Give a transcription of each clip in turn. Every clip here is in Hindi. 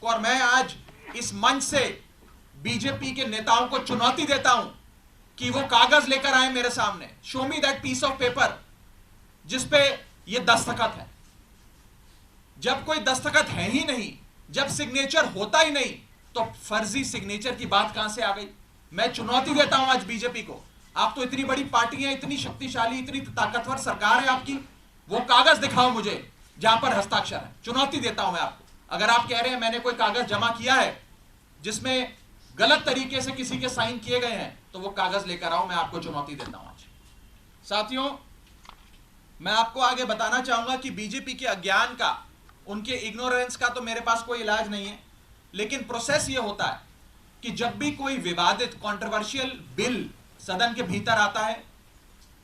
और मैं आज इस मंच से बीजेपी के नेताओं को चुनौती देता हूं कि वो कागज लेकर आए मेरे सामने, show me that piece of paper जिसपे ये दस्तखत है। जब कोई दस्तखत है ही नहीं, जब सिग्नेचर होता ही नहीं, तो फर्जी सिग्नेचर की बात कहां से आ गई? मैं चुनौती देता हूं आज बीजेपी को, आप तो इतनी बड़ी पार्टी है, इतनी शक्तिशाली, इतनी ताकतवर सरकार है आपकी, वो कागज दिखाओ मुझे जहां पर हस्ताक्षर है। चुनौती देता हूं मैं आपको। अगर आप कह रहे हैं मैंने कोई कागज जमा किया है जिसमें गलत तरीके से किसी के साइन किए गए हैं, तो वो कागज लेकर आओ, मैं आपको चुनौती देता हूं आज। साथियों, मैं आपको आगे बताना चाहूंगा कि बीजेपी के अज्ञान का, उनके इग्नोरेंस का तो मेरे पास कोई इलाज नहीं है, लेकिन प्रोसेस ये होता है कि जब भी कोई विवादित कंट्रोवर्शियल बिल सदन के भीतर आता है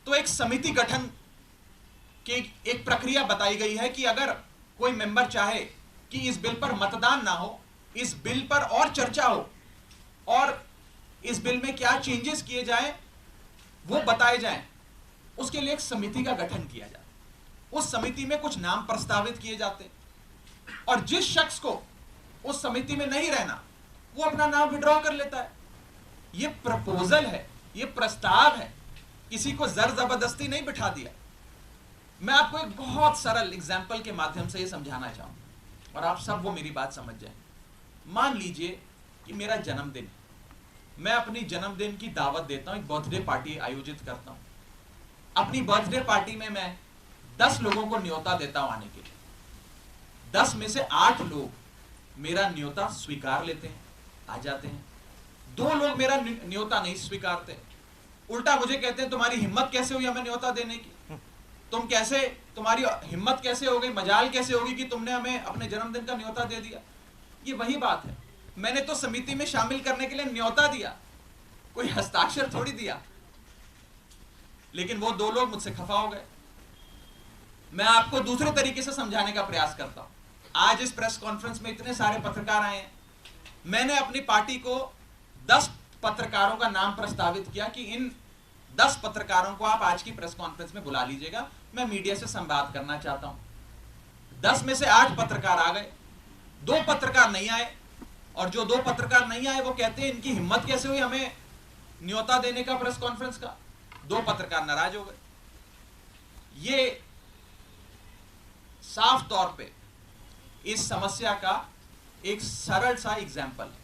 तो एक समिति गठन की एक प्रक्रिया बताई गई है कि अगर कोई मेंबर चाहे कि इस बिल पर मतदान ना हो, इस बिल पर और चर्चा हो और इस बिल में क्या चेंजेस किए जाएं वो बताए जाएं, उसके लिए एक समिति का गठन किया जाता है। उस समिति में कुछ नाम प्रस्तावित किए जाते हैं और जिस शख्स को उस समिति में नहीं रहना वो अपना नाम विड्रॉ कर लेता है। ये प्रपोजल है, ये प्रस्ताव है, किसी को जर जबरदस्ती नहीं बिठा दिया। मैं आपको एक बहुत सरल एग्जाम्पल के माध्यम से ये समझाना चाहूंगा और आप सब वो मेरी बात समझ जाएं। मान लीजिए कि मेरा जन्मदिन, मैं अपनी जन्मदिन की दावत देता हूं, एक बर्थडे पार्टी आयोजित करता हूं। अपनी बर्थडे पार्टी में मैं 10 लोगों को न्योता देता हूं आने के लिए। 10 में से 8 लोग मेरा न्योता स्वीकार लेते हैं, आ जाते हैं। 2 लोग मेरा न्योता नहीं स्वीकारते, उल्टा मुझे कहते हैं तुम्हारी हिम्मत कैसे हुई हमें न्योता देने की, तुम्हारी हिम्मत कैसे हो गई, मजाल कैसे होगी कि तुमने हमें अपने जन्मदिन का न्योता दे दिया। ये वही बात है, मैंने तो समिति में शामिल करने के लिए न्योता दिया, कोई हस्ताक्षर थोड़ी दिया। लेकिन वो 2 लोग मुझसे खफा हो गए। मैं आपको दूसरे तरीके से समझाने का प्रयास करता हूं। आज इस प्रेस कॉन्फ्रेंस में इतने सारे पत्रकार आए हैं, मैंने अपनी पार्टी को 10 पत्रकारों का नाम प्रस्तावित किया कि इन 10 पत्रकारों को आप आज की प्रेस कॉन्फ्रेंस में बुला लीजिएगा, मैं मीडिया से संवाद करना चाहता हूं। 10 में से 8 पत्रकार आ गए, 2 पत्रकार नहीं आए, और जो 2 पत्रकार नहीं आए वो कहते हैं इनकी हिम्मत कैसे हुई हमें न्योता देने का प्रेस कॉन्फ्रेंस का। 2 पत्रकार नाराज हो गए। ये साफ तौर पे इस समस्या का एक सरल सा एग्जाम्पल है।